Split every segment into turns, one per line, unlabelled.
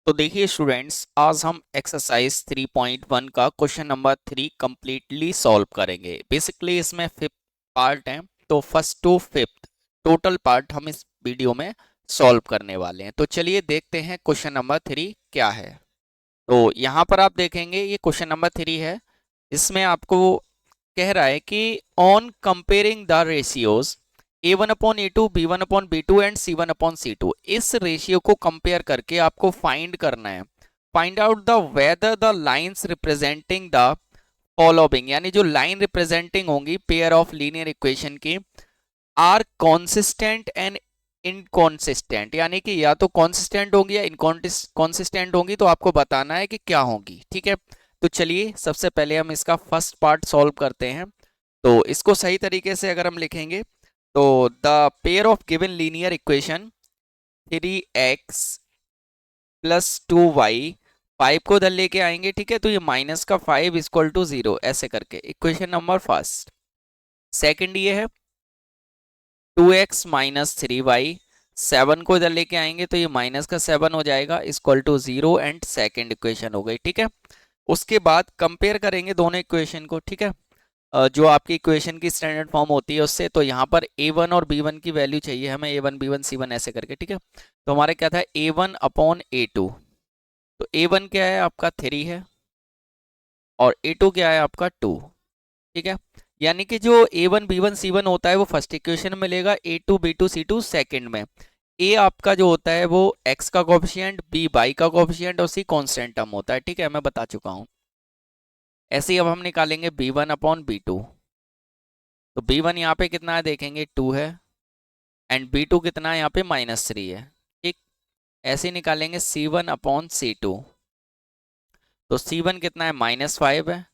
तो देखिए स्टूडेंट्स, आज हम एक्सरसाइज 3.1 का क्वेश्चन नंबर 3 कंप्लीटली सॉल्व करेंगे। बेसिकली इसमें 5 पार्ट हैं, तो first to fifth total part हम इस वीडियो में सॉल्व करने वाले हैं। तो चलिए देखते हैं क्वेश्चन नंबर 3 क्या है। तो यहाँ पर आप देखेंगे ये क्वेश्चन नंबर 3 है। इसमें आपको कह रहा है कि on comparing the ratios A1/A2, B1/B2 and C1/C2, इस रेशियो को कंपेयर करके आपको फाइंड करना है। Find out the whether the lines representing the following, यानी जो लाइन रिप्रेजेंटिंग होंगी पेयर ऑफ लीनियर इक्वेशन की, आर कॉन्सिस्टेंट एंड इनकॉन्सिस्टेंट, यानी कि या तो कॉन्सिस्टेंट होंगी या इनकॉन्सिस्टेंट होंगी। तो आपको बताना है कि क्या होंगी। ठीक है, तो चलिए सबसे पहले हम इसका फर्स्ट पार्ट सॉल्व करते हैं। तो इसको सही तरीके से अगर हम लिखेंगे तो the pair of given linear equation 3x plus 2y, 5 को इधर लेके आएंगे। ठीक है, तो ये माइनस का 5 इक्वल टू 0 ऐसे करके इक्वेशन नंबर फर्स्ट। सेकंड ये है 2x माइनस 3y, 7 को इधर लेके आएंगे तो ये माइनस का 7 हो जाएगा equal to 0 and second equation हो गई। ठीक है, उसके बाद कंपेयर करेंगे दोनों इक्वेशन को। ठीक है, जो आपकी इक्वेशन की स्टैंडर्ड फॉर्म होती है उससे, तो यहाँ पर a1 और b1 की वैल्यू चाहिए हमें, a1 b1 c1 ऐसे करके। ठीक है, तो हमारे क्या था A1/A2, तो a1 क्या है आपका 3 है और a2 क्या है आपका 2। ठीक है, यानी कि जो a1 b1 c1 होता है वो फर्स्ट इक्वेशन में मिलेगा, a2 b2 c2 सेकंड में। a आपका जो होता है वो x का कोफिशिएंट, b y का कोफिशिएंट और c कांस्टेंट टर्म होता है। ठीक है, मैं बता चुका हूँ। ऐसे ही अब हम निकालेंगे b1/b2। तो b1 यहाँ पे कितना है देखेंगे 2 है, एंड b2 कितना है यहाँ पे -3 है। ठीक, ऐसे ही निकालेंगे c1/c2। तो c1 कितना है -5 है,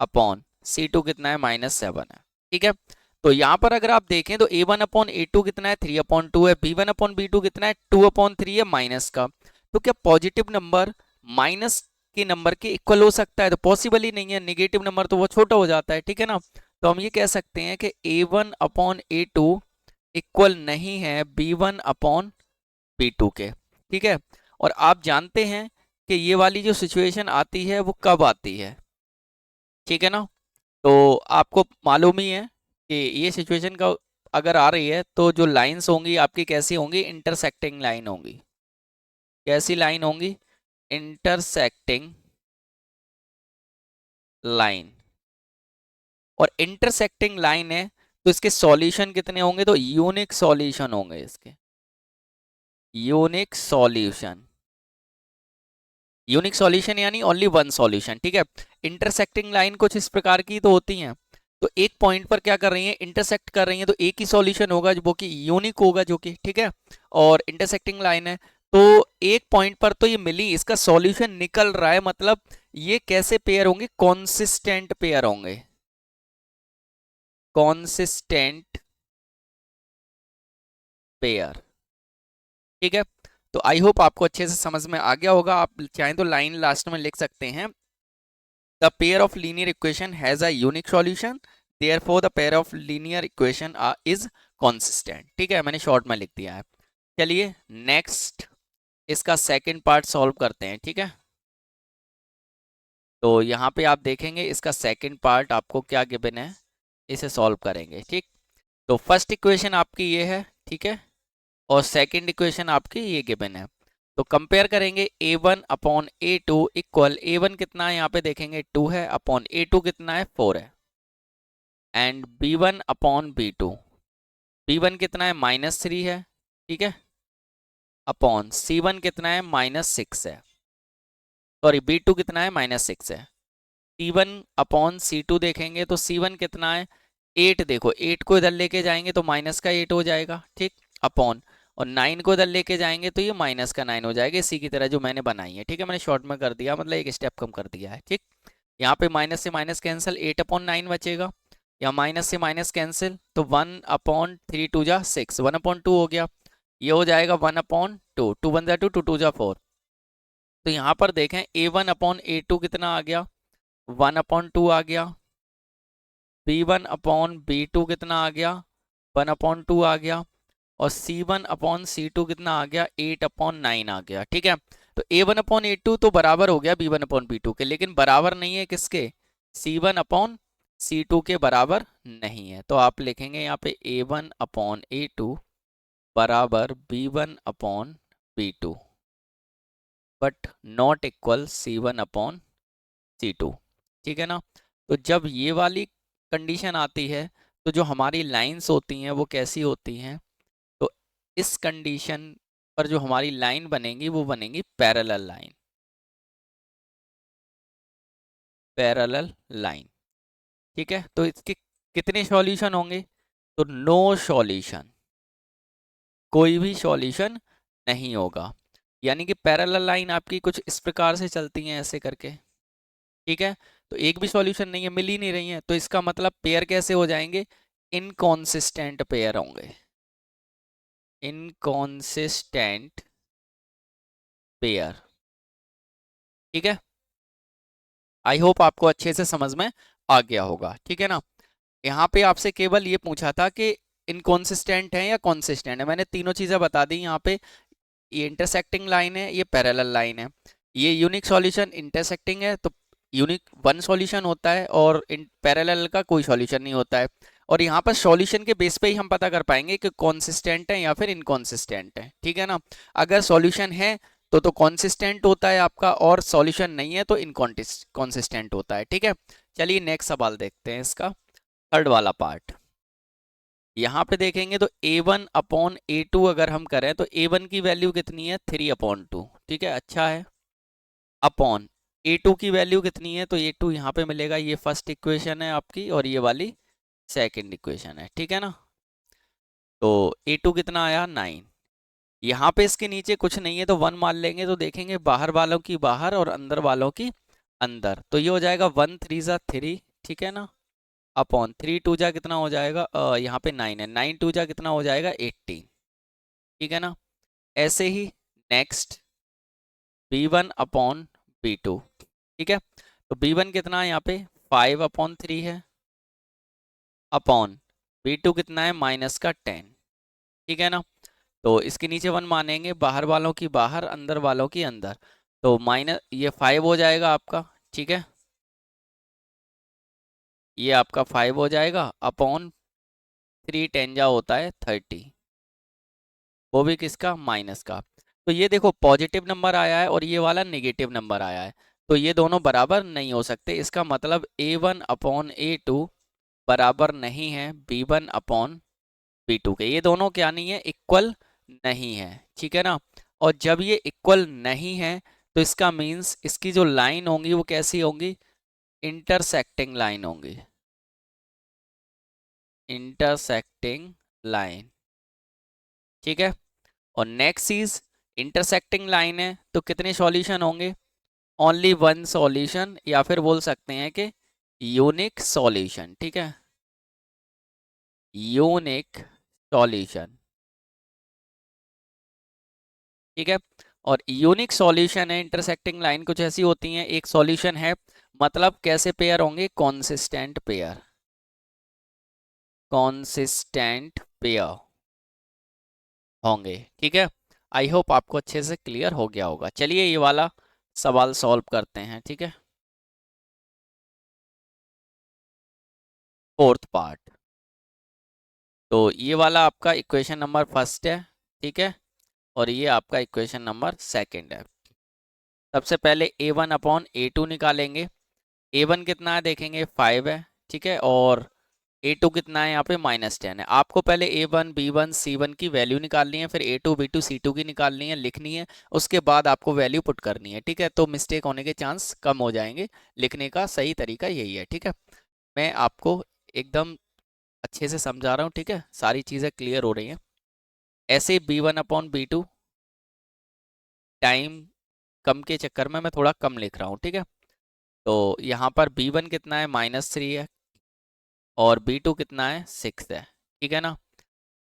अपॉन c2 कितना है -7 है। ठीक है, तो यहाँ पर अगर आप देखें तो a1/a2 कितना है 3/2 है, b1/b2 कितना है 2/3 है माइनस का। तो क्या पॉजिटिव नंबर माइनस के नंबर के इक्वल हो सकता है? तो पॉसिबल ही नहीं है, नेगेटिव नंबर तो वो छोटा हो जाता है। ठीक है ना, तो हम ये कह सकते हैं कि a1/a2 इक्वल नहीं है b1/b2 के। ठीक है, और आप जानते हैं कि ये वाली जो सिचुएशन आती है वो कब आती है। ठीक है ना, तो आपको मालूम ही है कि ये सिचुएशन का अगर आ रही है तो जो लाइंस होंगी आपकी कैसी होंगी, इंटरसेक्टिंग लाइन होंगी। कैसी लाइन होंगी? Intersecting line. और इंटरसेक्टिंग लाइन है तो इसके सॉल्यूशन कितने होंगे? तो यूनिक सॉल्यूशन होंगे इसके, यूनिक सॉल्यूशन। यूनिक सॉल्यूशन यानी ओनली वन सॉल्यूशन। ठीक है, इंटरसेक्टिंग लाइन कुछ इस प्रकार की तो होती हैं, तो एक पॉइंट पर क्या कर रही है, इंटरसेक्ट कर रही है, तो एक ही सॉल्यूशन होगा जो कि यूनिक होगा, जो कि ठीक है। और इंटरसेक्टिंग लाइन है तो एक पॉइंट पर तो ये मिली, इसका सॉल्यूशन निकल रहा है, मतलब ये कैसे पेयर होंगे? कॉन्सिस्टेंट पेयर होंगे, कॉन्सिस्टेंट पेयर। ठीक है, तो आई होप आपको अच्छे से समझ में आ गया होगा। आप चाहें तो लाइन लास्ट में लिख सकते हैं, the pair of linear equation has a unique solution, therefore the pair of linear equation is consistent। ठीक है, मैंने शॉर्ट में लिख दिया है। चलिए नेक्स्ट इसका सेकंड पार्ट सॉल्व करते हैं। ठीक है, तो यहाँ पे आप देखेंगे इसका सेकंड पार्ट आपको क्या गिवन है, इसे सॉल्व करेंगे। ठीक, तो फर्स्ट इक्वेशन आपकी ये है, ठीक है, और सेकंड इक्वेशन आपकी ये गिवन है। तो कंपेयर करेंगे A1/A2 इक्वल, A1 कितना है यहाँ पे देखेंगे 2 है, अपॉन A2 कितना है 4 है, एंड B1/B2, B1 कितना है -3 है। ठीक है, अपॉन C1 कितना है -6 है, सॉरी B2 कितना है -6 है। C1/C2 देखेंगे तो C1 कितना है 8, देखो 8 को इधर लेके जाएंगे तो माइनस का 8 हो जाएगा। ठीक, अपॉन और 9 को इधर लेके जाएंगे तो ये माइनस का 9 हो जाएगा, इसी की तरह जो मैंने बनाई है। ठीक है, मैंने शॉर्ट में कर दिया, मतलब एक स्टेप कम कर दिया है। ठीक, यहाँ पे माइनस से माइनस कैंसिल, 8/9 बचेगा, या माइनस से माइनस कैंसिल, तो 1/3 2 जा 6, 1/2 हो गया। ये हो जाएगा 1/2, 2 1 जा 2, 2 2 जा 4। तो यहाँ पर देखें A1/A2 कितना आ गया, 1/2 आ गया। B1/B2 कितना आ गया, 1/2 आ गया। और C1/C2 कितना आ गया, 8/9 आ गया। ठीक है, तो A1/A2 तो बराबर हो गया B1/B2 के, लेकिन बराबर नहीं है किसके, C1/C2 के बराबर नहीं है। तो आप लिखेंगे यहाँ पे A1/A2 बराबर B1/B2 but not equal C1/C2। ठीक है ना। तो जब ये वाली कंडीशन आती है तो जो हमारी लाइंस होती हैं वो कैसी होती हैं, तो इस कंडीशन पर जो हमारी लाइन बनेगी वो बनेगी पैरेलल लाइन, पैरेलल लाइन। ठीक है, तो इसके कितने सॉल्यूशन होंगे, तो नो सॉल्यूशन, कोई भी सॉल्यूशन नहीं होगा। यानी कि पैरेलल लाइन आपकी कुछ इस प्रकार से चलती हैं ऐसे करके। ठीक है, तो एक भी सॉल्यूशन नहीं है, मिल ही नहीं रही है, तो इसका मतलब पेयर कैसे हो जाएंगे, इनकॉन्सिस्टेंट पेयर होंगे, इनकॉन्सिस्टेंट पेयर। ठीक है, आई होप आपको अच्छे से समझ में आ गया होगा। ठीक है ना। यहाँ पे आपसे केवल ये पूछा था कि इनकॉन्सिस्टेंट है या कॉन्सिस्टेंट है, मैंने तीनों चीजें बता दी यहाँ पे। ये इंटरसेक्टिंग लाइन है, ये पैरेलल लाइन है, ये यूनिक सॉल्यूशन इंटरसेक्टिंग है तो यूनिक वन सॉल्यूशन होता है, और पैरेलल का कोई सॉल्यूशन नहीं होता है। और यहाँ पर सॉल्यूशन के बेस पे ही हम पता कर पाएंगे कि कॉन्सिस्टेंट है या फिर इनकॉन्सिस्टेंट है। ठीक है ना। अगर सॉल्यूशन है तो कॉन्सिस्टेंट होता है आपका, और सॉल्यूशन नहीं है तो इनकॉन्सिस्टेंट होता है। ठीक है, चलिए नेक्स्ट सवाल देखते हैं इसका, थर्ड वाला पार्ट। यहाँ पे देखेंगे तो A1/A2 अगर हम करें तो A1 की वैल्यू कितनी है, 3/2। ठीक है, अच्छा है। अपॉन A2 की वैल्यू कितनी है, तो A2 यहाँ पे मिलेगा, ये फर्स्ट इक्वेशन है आपकी और ये वाली सेकंड इक्वेशन है। ठीक है ना। तो A2 कितना आया, 9। यहाँ पे इसके नीचे कुछ नहीं है तो 1 मान लेंगे, तो देखेंगे बाहर वालों की बाहर और अंदर वालों की अंदर, तो ये हो जाएगा 1 3 जा 3। ठीक है ना। अपॉन 3 2 जा कितना हो जाएगा, यहाँ पे 9 है, 9 2 जा कितना हो जाएगा, 18। ठीक है ना। ऐसे ही नेक्स्ट B1/B2। ठीक है, तो B1 कितना है यहाँ पे, 5/3 है, अपॉन B2 कितना है, -10। ठीक है ना। तो इसके नीचे 1 मानेंगे, बाहर वालों की बाहर अंदर वालों की अंदर, तो माइनस ये 5 हो जाएगा आपका। ठीक है, ये आपका 5 हो जाएगा, अपॉन 3 10 जा होता है 30, वो भी किसका, माइनस का। तो ये देखो पॉजिटिव नंबर आया है और ये वाला नेगेटिव नंबर आया है, तो ये दोनों बराबर नहीं हो सकते। इसका मतलब A1/A2 बराबर नहीं है B1/B2 के, ये दोनों क्या नहीं है, इक्वल नहीं है। ठीक है ना। और जब ये इक्वल नहीं है तो इसका मीन्स इसकी जो लाइन होंगी वो कैसी होंगी, इंटरसेक्टिंग लाइन होंगी, इंटरसेक्टिंग लाइन। ठीक है, और नेक्स्ट चीज, इंटरसेक्टिंग लाइन है तो कितने सॉल्यूशन होंगे, ओनली वन सॉल्यूशन, या फिर बोल सकते हैं कि यूनिक सॉल्यूशन। ठीक है, यूनिक सॉल्यूशन। ठीक है, और यूनिक सॉल्यूशन है इंटरसेक्टिंग लाइन कुछ ऐसी होती हैं, एक सॉल्यूशन है मतलब कैसे पेयर होंगे, कॉन्सिस्टेंट पेयर, कॉन्सिस्टेंट पेयर होंगे। ठीक है, आई होप आपको अच्छे से क्लियर हो गया होगा। चलिए ये वाला सवाल सॉल्व करते हैं। ठीक है, फोर्थ पार्ट। तो ये वाला आपका इक्वेशन नंबर फर्स्ट है। ठीक है, और ये आपका इक्वेशन नंबर सेकंड है। सबसे पहले A1/A2 निकालेंगे। A1 कितना है देखेंगे, 5 है। ठीक है, और A2 कितना है यहाँ पे, -10 है। आपको पहले A1 B1 C1 की वैल्यू निकालनी है, फिर A2 B2 C2 की निकालनी है, लिखनी है, उसके बाद आपको वैल्यू पुट करनी है। ठीक है, तो मिस्टेक होने के चांस कम हो जाएंगे, लिखने का सही तरीका यही है। ठीक है, मैं आपको एकदम अच्छे से समझा रहा हूँ। ठीक है, सारी चीज़ें क्लियर हो रही हैं। ऐसे B1/B2 टाइम कम के चक्कर में मैं थोड़ा कम लिख रहा हूँ। ठीक है, तो यहाँ पर B1 कितना है, -3 है, और B2 कितना है, 6 है। ठीक है ना।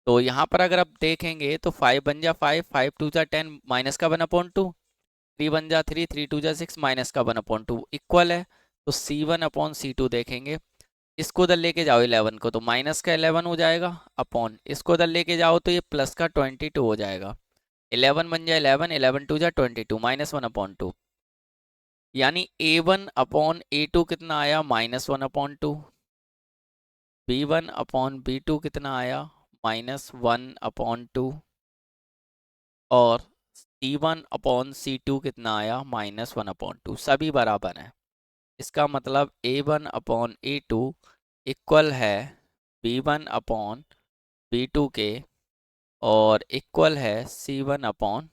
तो यहाँ पर अगर आप देखेंगे तो 5 बन जा 5, 5 2 जा 10, माइनस का 1/2, 3 बन जा 3, 3 2 जा 6, माइनस का 1/2, इक्वल है। तो C1/C2 देखेंगे इसको उधर लेके जाओ 11 को, तो माइनस का 11 हो जाएगा अपॉन, इसको उधर लेके जाओ तो ये प्लस का 22 हो जाएगा। 11 बन जाए 11, 11 टू जा 22, -1/2। यानी A1 अपॉन A2 कितना आया, -1/2। B1 अपॉन B2 कितना आया, -1/2। और C1 अपॉन C2 कितना आया, -1/2। सभी बराबर हैं। इसका मतलब A1 अपॉन A2 इक्वल है B1 अपॉन B2 के, और इक्वल है C1 अपॉन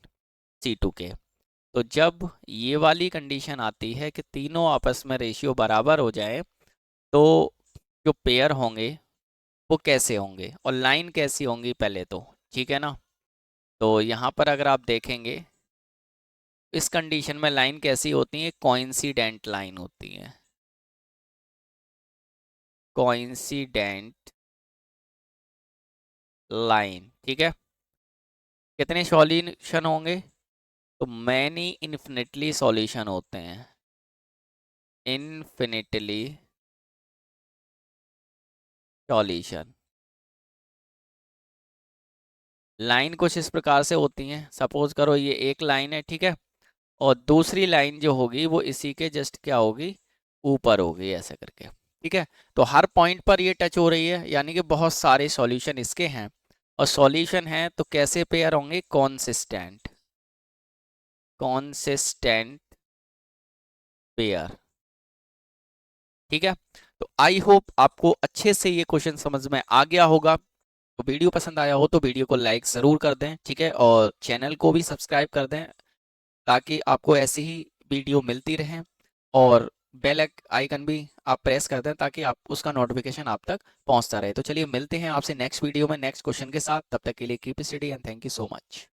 C2 के। तो जब ये वाली कंडीशन आती है कि तीनों आपस में रेशियो बराबर हो जाए, तो जो पेयर होंगे वो कैसे होंगे और लाइन कैसी होंगी पहले तो, ठीक है ना। तो यहाँ पर अगर आप देखेंगे, इस कंडीशन में लाइन कैसी होती है, कोइंसिडेंट लाइन होती है। कोइंसिडेंट लाइन, ठीक है। कितने सॉल्यूशन होंगे, तो मैनी इन्फिनिटली सॉल्यूशन होते हैं। इन्फिनिटली सॉल्यूशन लाइन कुछ इस प्रकार से होती हैं। सपोज करो ये एक लाइन है, ठीक है, और दूसरी लाइन जो होगी वो इसी के जस्ट क्या होगी, ऊपर होगी, ऐसे करके, ठीक है। तो हर पॉइंट पर ये टच हो रही है, यानी कि बहुत सारे सॉल्यूशन इसके हैं। और सॉल्यूशन है तो कैसे पेयर होंगे, कॉन्सिस्टेंट, कॉन्सिस्टेंट पेयर, ठीक है। तो आई होप आपको अच्छे से ये क्वेश्चन समझ में आ गया होगा। तो वीडियो पसंद आया हो तो वीडियो को लाइक ज़रूर कर दें, ठीक है, और चैनल को भी सब्सक्राइब कर दें, ताकि आपको ऐसी ही वीडियो मिलती रहे। और बेल आइकन भी आप प्रेस कर दें ताकि आप उसका नोटिफिकेशन आप तक पहुंचता रहे। तो चलिए मिलते हैं आपसे नेक्स्ट वीडियो में नेक्स्ट क्वेश्चन के साथ। तब तक के लिए keep study and thank you so much.